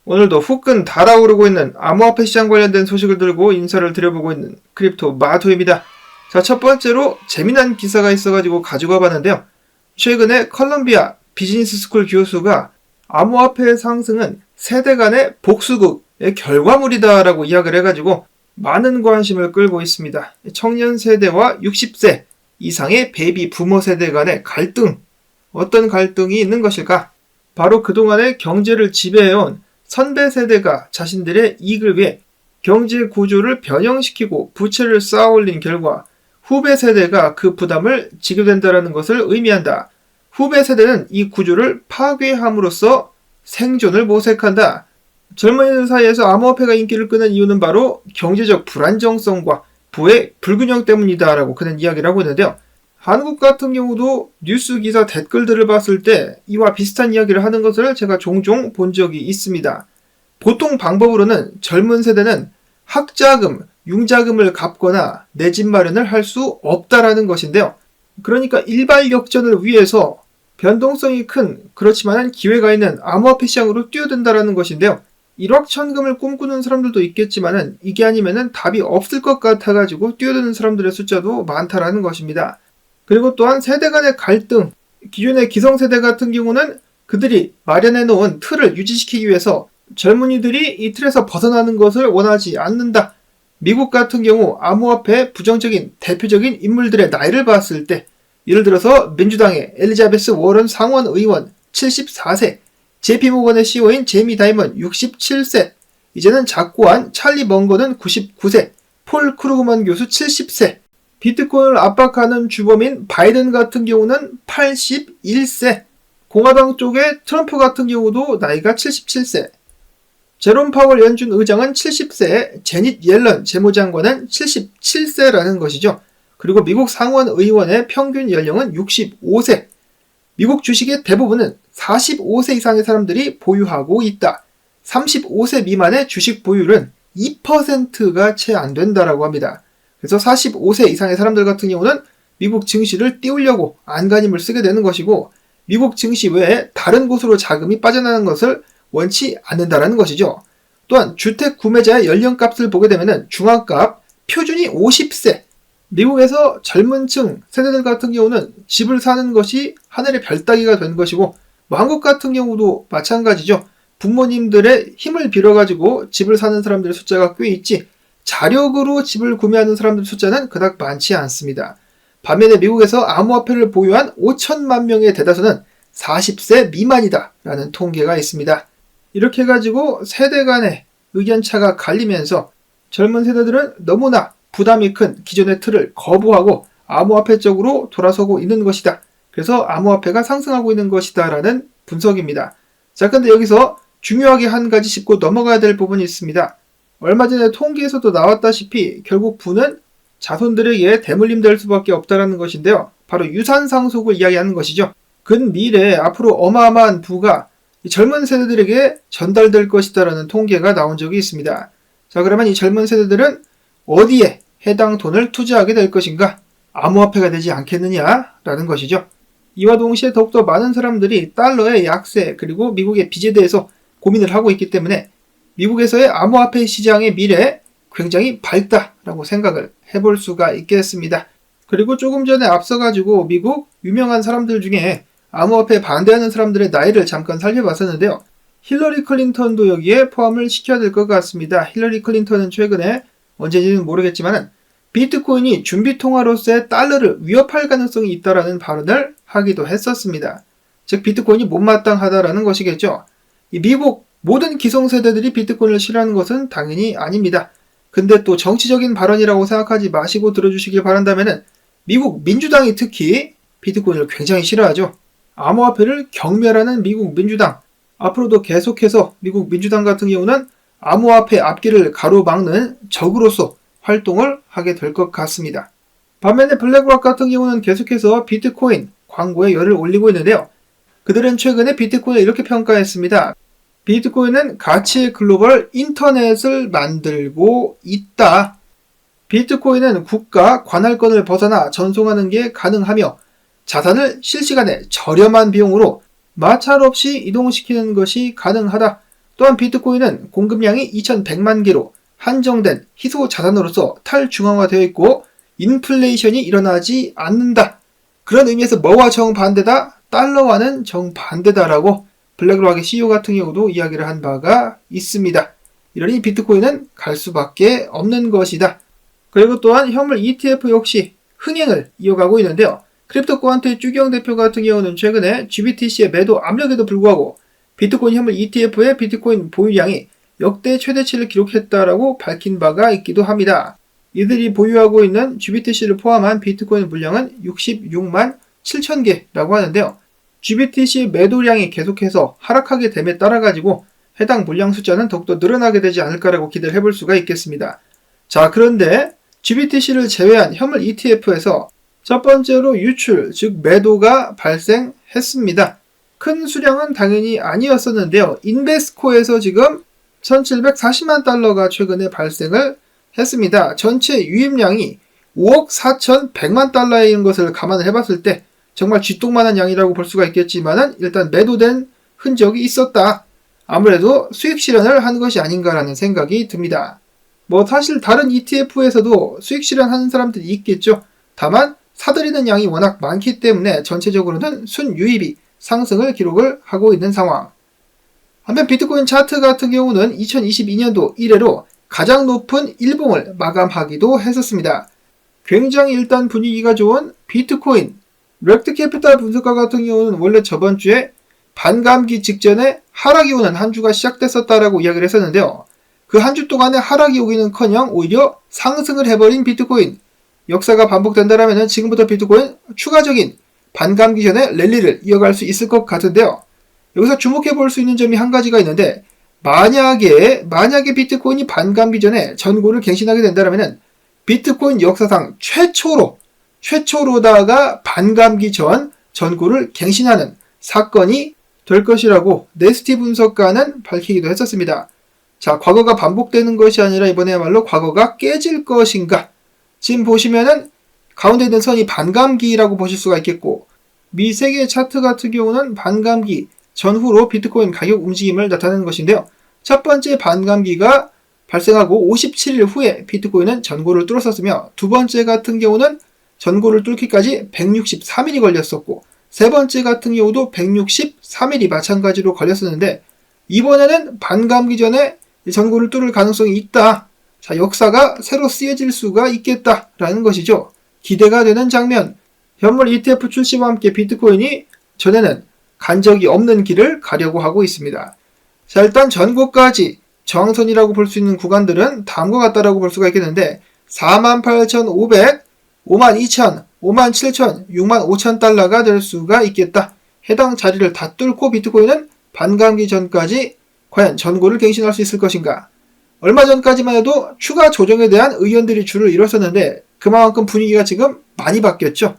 오늘도 후끈 달아오르고 있는 암호화폐 시장 관련된 소식을 들고 인사를 드려보고 있는 크립토 마토입니다. 자, 첫 번째로 재미난 기사가 있어가지고 가지고 와봤는데요. 최근에 컬럼비아 비즈니스 스쿨 교수가 암호화폐의 상승은 세대 간의 복수극의 결과물이다라고 이야기를 해가지고 많은 관심을 끌고 있습니다. 청년 세대와 60세 이상의 베이비 부모 세대 간의 갈등, 어떤 갈등이 있는 것일까? 바로 그동안의 경제를 지배해온 선배 세대가 자신들의 이익을 위해 경제 구조를 변형시키고 부채를 쌓아올린 결과 후배 세대가 그 부담을 지게 된다는 것을 의미한다. 후배 세대는 이 구조를 파괴함으로써 생존을 모색한다. 젊은이들 사이에서 암호화폐가 인기를 끄는 이유는 바로 경제적 불안정성과 부의 불균형 때문이다라고 그는 이야기를 하고 있는데요. 한국 같은 경우도 뉴스 기사 댓글들을 봤을 때 이와 비슷한 이야기를 하는 것을 제가 종종 본 적이 있습니다. 보통 방법으로는 젊은 세대는 학자금, 융자금을 갚거나 내 집 마련을 할 수 없다라는 것인데요. 그러니까 일발역전을 위해서 변동성이 큰 그렇지만 기회가 있는 암호화폐 시장으로 뛰어든다라는 것인데요. 일확천금을 꿈꾸는 사람들도 있겠지만 이게 아니면 답이 없을 것 같아가지고 뛰어드는 사람들의 숫자도 많다라는 것입니다. 그리고 또한 세대 간의 갈등, 기존의 기성세대 같은 경우는 그들이 마련해 놓은 틀을 유지시키기 위해서 젊은이들이 이 틀에서 벗어나는 것을 원하지 않는다. 미국 같은 경우 암호화폐 부정적인 대표적인 인물들의 나이를 봤을 때 예를 들어서 민주당의 엘리자베스 워런 상원 의원 74세, JP모건의 CEO인 제이미 다이먼 67세, 이제는 작고한 찰리 멍거는 99세, 폴 크루그먼 교수 70세, 비트코인을 압박하는 주범인 바이든 같은 경우는 81세, 공화당 쪽의 트럼프 같은 경우도 나이가 77세, 제롬 파월 연준 의장은 70세, 제닛 옐런 재무장관은 77세라는 것이죠. 그리고 미국 상원 의원의 평균 연령은 65세, 미국 주식의 대부분은 45세 이상의 사람들이 보유하고 있다. 35세 미만의 주식 보유율은 2%가 채 안 된다라고 합니다. 그래서 45세 이상의 사람들 같은 경우는 미국 증시를 띄우려고 안간힘을 쓰게 되는 것이고 미국 증시 외에 다른 곳으로 자금이 빠져나가는 것을 원치 않는다라는 것이죠. 또한 주택 구매자의 연령값을 보게 되면 중앙값 표준이 50세, 미국에서 젊은 층 세대들 같은 경우는 집을 사는 것이 하늘의 별 따기가 된 것이고 한국 같은 경우도 마찬가지죠. 부모님들의 힘을 빌어가지고 집을 사는 사람들의 숫자가 꽤 있지 자력으로 집을 구매하는 사람들 숫자는 그닥 많지 않습니다. 반면에 미국에서 암호화폐를 보유한 5천만 명의 대다수는 40세 미만이다 라는 통계가 있습니다. 이렇게 해가지고 세대 간의 의견차가 갈리면서 젊은 세대들은 너무나 부담이 큰 기존의 틀을 거부하고 암호화폐 쪽으로 돌아서고 있는 것이다. 그래서 암호화폐가 상승하고 있는 것이다 라는 분석입니다. 자, 근데 여기서 중요하게 한 가지 짚고 넘어가야 될 부분이 있습니다. 얼마 전에 통계에서도 나왔다시피 결국 부는 자손들에게 대물림 될 수밖에 없다는 것인데요. 바로 유산 상속을 이야기하는 것이죠. 근미래에 앞으로 어마어마한 부가 젊은 세대들에게 전달될 것이다라는 통계가 나온 적이 있습니다. 자, 그러면 이 젊은 세대들은 어디에 해당 돈을 투자하게 될 것인가? 암호화폐가 되지 않겠느냐라는 것이죠. 이와 동시에 더욱더 많은 사람들이 달러의 약세 그리고 미국의 빚에 대해서 고민을 하고 있기 때문에 미국에서의 암호화폐 시장의 미래에 굉장히 밝다라고 생각을 해볼 수가 있겠습니다. 그리고 조금 전에 앞서가지고 미국 유명한 사람들 중에 암호화폐에 반대하는 사람들의 나이를 잠깐 살펴봤었는데요. 힐러리 클린턴도 여기에 포함을 시켜야 될 것 같습니다. 힐러리 클린턴은 최근에 언제인지는 모르겠지만 비트코인이 준비통화로서의 달러를 위협할 가능성이 있다라는 발언을 하기도 했었습니다. 즉 비트코인이 못마땅하다라는 것이겠죠. 이 미국 모든 기성세대들이 비트코인을 싫어하는 것은 당연히 아닙니다. 근데 또 정치적인 발언이라고 생각하지 마시고 들어주시길 바란다면 미국 민주당이 특히 비트코인을 굉장히 싫어하죠. 암호화폐를 경멸하는 미국 민주당, 앞으로도 계속해서 미국 민주당 같은 경우는 암호화폐 앞길을 가로막는 적으로서 활동을 하게 될 것 같습니다. 반면에 블랙락 같은 경우는 계속해서 비트코인 광고에 열을 올리고 있는데요. 그들은 최근에 비트코인을 이렇게 평가했습니다. 비트코인은 가치의 글로벌 인터넷을 만들고 있다. 비트코인은 국가 관할권을 벗어나 전송하는 게 가능하며 자산을 실시간에 저렴한 비용으로 마찰 없이 이동시키는 것이 가능하다. 또한 비트코인은 공급량이 2100만 개로 한정된 희소 자산으로서 탈중앙화되어 있고 인플레이션이 일어나지 않는다. 그런 의미에서 뭐와 정반대다? 달러와는 정반대다라고 블랙록의 CEO 같은 경우도 이야기를 한 바가 있습니다. 이러니 비트코인은 갈 수밖에 없는 것이다. 그리고 또한 현물 ETF 역시 흥행을 이어가고 있는데요. 크립토코안트의 주경 대표 같은 경우는 최근에 GBTC의 매도 압력에도 불구하고 비트코인 현물 ETF의 비트코인 보유량이 역대 최대치를 기록했다라고 밝힌 바가 있기도 합니다. 이들이 보유하고 있는 GBTC를 포함한 비트코인 물량은 66만 7천 개라고 하는데요. GBTC 매도량이 계속해서 하락하게 됨에 따라 가지고 해당 물량 숫자는 더욱더 늘어나게 되지 않을까라고 기대를 해볼 수가 있겠습니다. 자, 그런데 GBTC를 제외한 현물 ETF에서 첫 번째로 유출, 즉 매도가 발생했습니다. 큰 수량은 당연히 아니었었는데요. 인베스코에서 지금 1740만 달러가 최근에 발생을 했습니다. 전체 유입량이 5억 4,100만 달러인 것을 감안을 해봤을 때 정말 쥐똥만한 양이라고 볼 수가 있겠지만은 일단 매도된 흔적이 있었다. 아무래도 수익 실현을 한 것이 아닌가라는 생각이 듭니다. 사실 다른 ETF에서도 수익 실현하는 사람들이 있겠죠. 다만 사들이는 양이 워낙 많기 때문에 전체적으로는 순유입이 상승을 기록을 하고 있는 상황. 한편 비트코인 차트 같은 경우는 2022년도 이래로 가장 높은 일봉을 마감하기도 했었습니다. 굉장히 일단 분위기가 좋은 비트코인. 렉트캐피탈 분석가 같은 경우는 원래 저번 주에 반감기 직전에 하락이 오는 한 주가 시작됐었다라고 이야기를 했었는데요. 그 한 주 동안에 하락이 오기는커녕 오히려 상승을 해버린 비트코인. 역사가 반복된다면 지금부터 비트코인 추가적인 반감기 전에 랠리를 이어갈 수 있을 것 같은데요. 여기서 주목해 볼 수 있는 점이 한 가지가 있는데 만약에 비트코인이 반감기 전에 전고를 갱신하게 된다면 비트코인 역사상 최초로다가 반감기 전 전고를 갱신하는 사건이 될 것이라고 네스티 분석가는 밝히기도 했었습니다. 자, 과거가 반복되는 것이 아니라 이번에야말로 과거가 깨질 것인가? 지금 보시면은 가운데 있는 선이 반감기라고 보실 수가 있겠고 미 세계 차트 같은 경우는 반감기 전후로 비트코인 가격 움직임을 나타내는 것인데요. 첫 번째 반감기가 발생하고 57일 후에 비트코인은 전고를 뚫었었으며 두 번째 같은 경우는 전고를 뚫기까지 163일이 걸렸었고 세 번째 같은 경우도 163일이 마찬가지로 걸렸었는데 이번에는 반감기 전에 전고를 뚫을 가능성이 있다. 자, 역사가 새로 쓰여질 수가 있겠다라는 것이죠. 기대가 되는 장면. 현물 ETF 출시와 함께 비트코인이 전에는 간 적이 없는 길을 가려고 하고 있습니다. 자, 일단 전고까지 저항선이라고 볼 수 있는 구간들은 다음과 같다라고 볼 수가 있겠는데 48,500, 52,000, 57,000, 65,000달러가 될 수가 있겠다. 해당 자리를 다 뚫고 비트코인은 반감기 전까지 과연 전고를 갱신할 수 있을 것인가? 얼마 전까지만 해도 추가 조정에 대한 의견들이 줄을 이뤘었는데 그만큼 분위기가 지금 많이 바뀌었죠.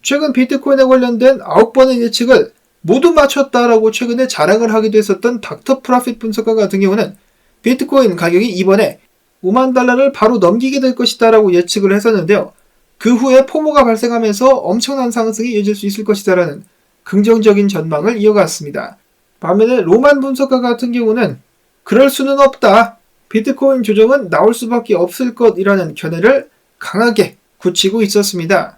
최근 비트코인에 관련된 9번의 예측을 모두 맞췄다라고 최근에 자랑을 하기도 했었던 닥터 프라핏 분석가 같은 경우는 비트코인 가격이 이번에 5만 달러를 바로 넘기게 될 것이다라고 예측을 했었는데요. 그 후에 포모가 발생하면서 엄청난 상승이 이어질 수 있을 것이다라는 긍정적인 전망을 이어갔습니다. 반면에 로만 분석가 같은 경우는 그럴 수는 없다. 비트코인 조정은 나올 수밖에 없을 것이라는 견해를 강하게 굳히고 있었습니다.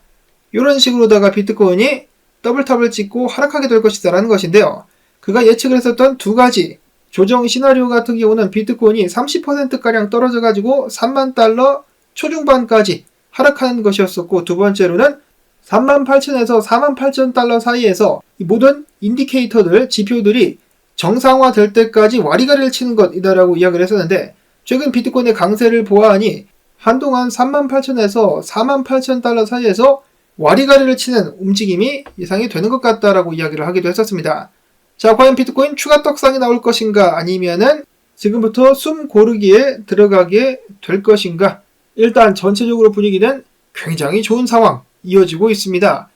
이런 식으로다가 비트코인이 더블탑을 찍고 하락하게 될 것이다라는 것인데요. 그가 예측을 했었던 두 가지 조정 시나리오 같은 경우는 비트코인이 30%가량 떨어져가지고 3만 달러 초중반까지 하락하는 것이었었고 두 번째로는 38,000에서 48,000달러 사이에서 모든 인디케이터들, 지표들이 정상화될 때까지 와리가리를 치는 것이다라고 이야기를 했었는데 최근 비트코인의 강세를 보아하니 한동안 38,000에서 48,000달러 사이에서 와리가리를 치는 움직임이 예상이 되는 것 같다라고 이야기를 하기도 했었습니다. 자, 과연 비트코인 추가 떡상이 나올 것인가 아니면은 지금부터 숨 고르기에 들어가게 될 것인가? 일단 전체적으로 분위기는 굉장히 좋은 상황 이어지고 있습니다.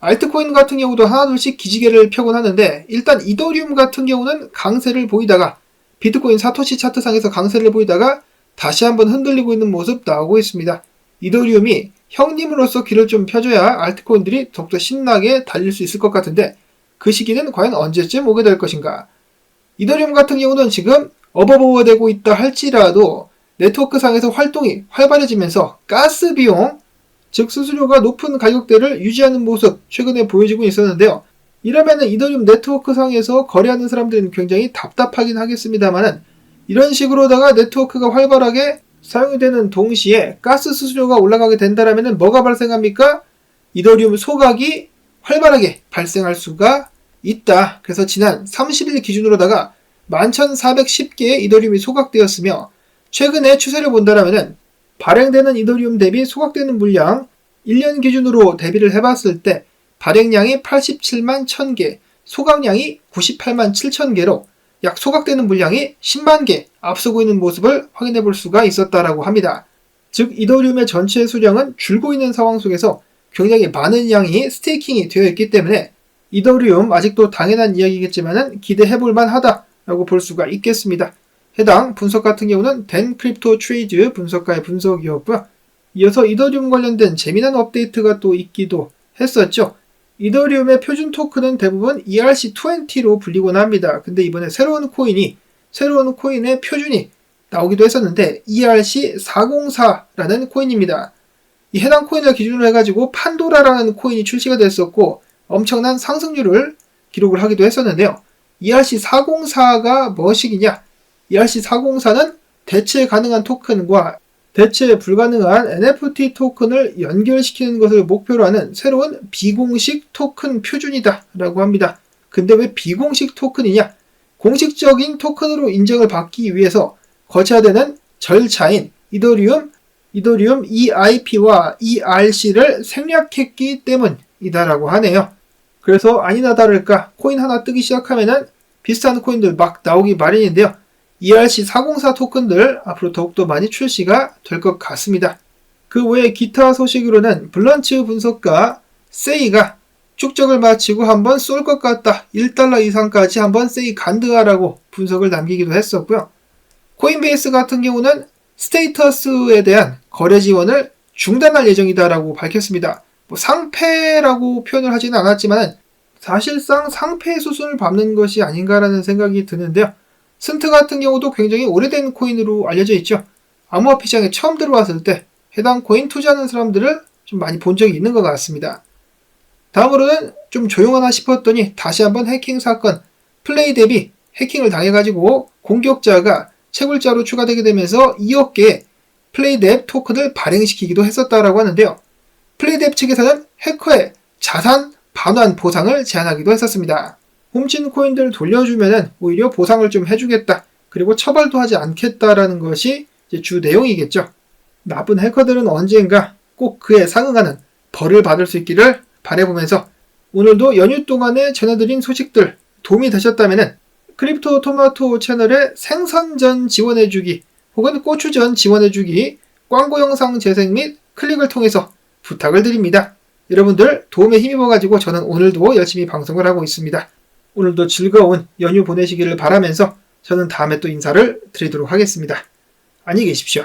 알트코인 같은 경우도 하나둘씩 기지개를 펴곤 하는데 일단 이더리움 같은 경우는 강세를 보이다가 비트코인 사토시 차트상에서 강세를 보이다가 다시 한번 흔들리고 있는 모습 나오고 있습니다. 이더리움이 형님으로서 길을 좀 펴줘야 알트코인들이 더욱더 신나게 달릴 수 있을 것 같은데 그 시기는 과연 언제쯤 오게 될 것인가? 이더리움 같은 경우는 지금 어버버되고 있다 할지라도 네트워크상에서 활동이 활발해지면서 가스 비용, 즉 수수료가 높은 가격대를 유지하는 모습 최근에 보여지고 있었는데요. 이러면은 이더리움 네트워크상에서 거래하는 사람들은 굉장히 답답하긴 하겠습니다만은 이런 식으로다가 네트워크가 활발하게 사용이 되는 동시에 가스 수수료가 올라가게 된다라면은 뭐가 발생합니까? 이더리움 소각이 활발하게 발생할 수가 있다. 그래서 지난 30일 기준으로다가 11,410개의 이더리움이 소각되었으며 최근에 추세를 본다라면은 발행되는 이더리움 대비 소각되는 물량 1년 기준으로 대비를 해봤을 때 발행량이 87만 1000개, 소각량이 98만 7000개로 약 소각되는 물량이 10만 개 앞서고 있는 모습을 확인해 볼 수가 있었다라고 합니다. 즉 이더리움의 전체 수량은 줄고 있는 상황 속에서 굉장히 많은 양이 스테이킹이 되어 있기 때문에 이더리움 아직도 당연한 이야기겠지만은 기대해 볼 만하다라고 볼 수가 있겠습니다. 해당 분석 같은 경우는 댄 크립토 트레이드 분석가의 분석이었고요. 이어서 이더리움 관련된 재미난 업데이트가 또 있기도 했었죠. 이더리움의 표준 토큰은 대부분 ERC20로 불리곤 합니다. 근데 이번에 새로운 코인의 표준이 나오기도 했었는데 ERC404라는 코인입니다. 이 해당 코인을 기준으로 해가지고 판도라라는 코인이 출시가 됐었고 엄청난 상승률을 기록을 하기도 했었는데요. ERC404가 무엇이냐? ERC404는 대체 가능한 토큰과 대체 불가능한 NFT 토큰을 연결시키는 것을 목표로 하는 새로운 비공식 토큰 표준이다 라고 합니다. 근데 왜 비공식 토큰이냐? 공식적인 토큰으로 인정을 받기 위해서 거쳐야 되는 절차인 이더리움 EIP와 ERC를 생략했기 때문이다라고 하네요. 그래서 아니나 다를까 코인 하나 뜨기 시작하면은 비슷한 코인들 막 나오기 마련인데요. ERC404 토큰들 앞으로 더욱더 많이 출시가 될 것 같습니다. 그 외에 기타 소식으로는 블런츠 분석가 세이가 축적을 마치고 한번 쏠 것 같다. 1달러 이상까지 한번 세이 간드하라고 분석을 남기기도 했었고요. 코인베이스 같은 경우는 스테이터스에 대한 거래 지원을 중단할 예정이다라고 밝혔습니다. 상패라고 표현을 하지는 않았지만 사실상 상패 수순을 밟는 것이 아닌가라는 생각이 드는데요. 스ን트 같은 경우도 굉장히 오래된 코인으로 알려져 있죠. 암호화폐 시장에 처음 들어왔을 때 해당 코인 투자하는 사람들을 좀 많이 본 적이 있는 것 같습니다. 다음으로는 좀 조용하나 싶었더니 다시 한번 해킹 사건, 플레이 대비 해킹을 당해가지고 공격자가 채굴자로 추가되게 되면서 2억 개의 플레이뎁 토큰을 발행시키기도 했었다라고 하는데요. 플레이뎁 측에서는 해커의 자산 반환 보상을 제안하기도 했었습니다. 훔친 코인들을 돌려주면은 오히려 보상을 좀 해주겠다. 그리고 처벌도 하지 않겠다라는 것이 이제 주 내용이겠죠. 나쁜 해커들은 언젠가 꼭 그에 상응하는 벌을 받을 수 있기를 바라보면서 오늘도 연휴 동안에 전해드린 소식들 도움이 되셨다면은 크립토 토마토 채널의 생선전 지원해주기 혹은 고추전 지원해주기 광고 영상 재생 및 클릭을 통해서 부탁을 드립니다. 여러분들 도움에 힘입어가지고 저는 오늘도 열심히 방송을 하고 있습니다. 오늘도 즐거운 연휴 보내시기를 바라면서 저는 다음에 또 인사를 드리도록 하겠습니다. 안녕히 계십시오.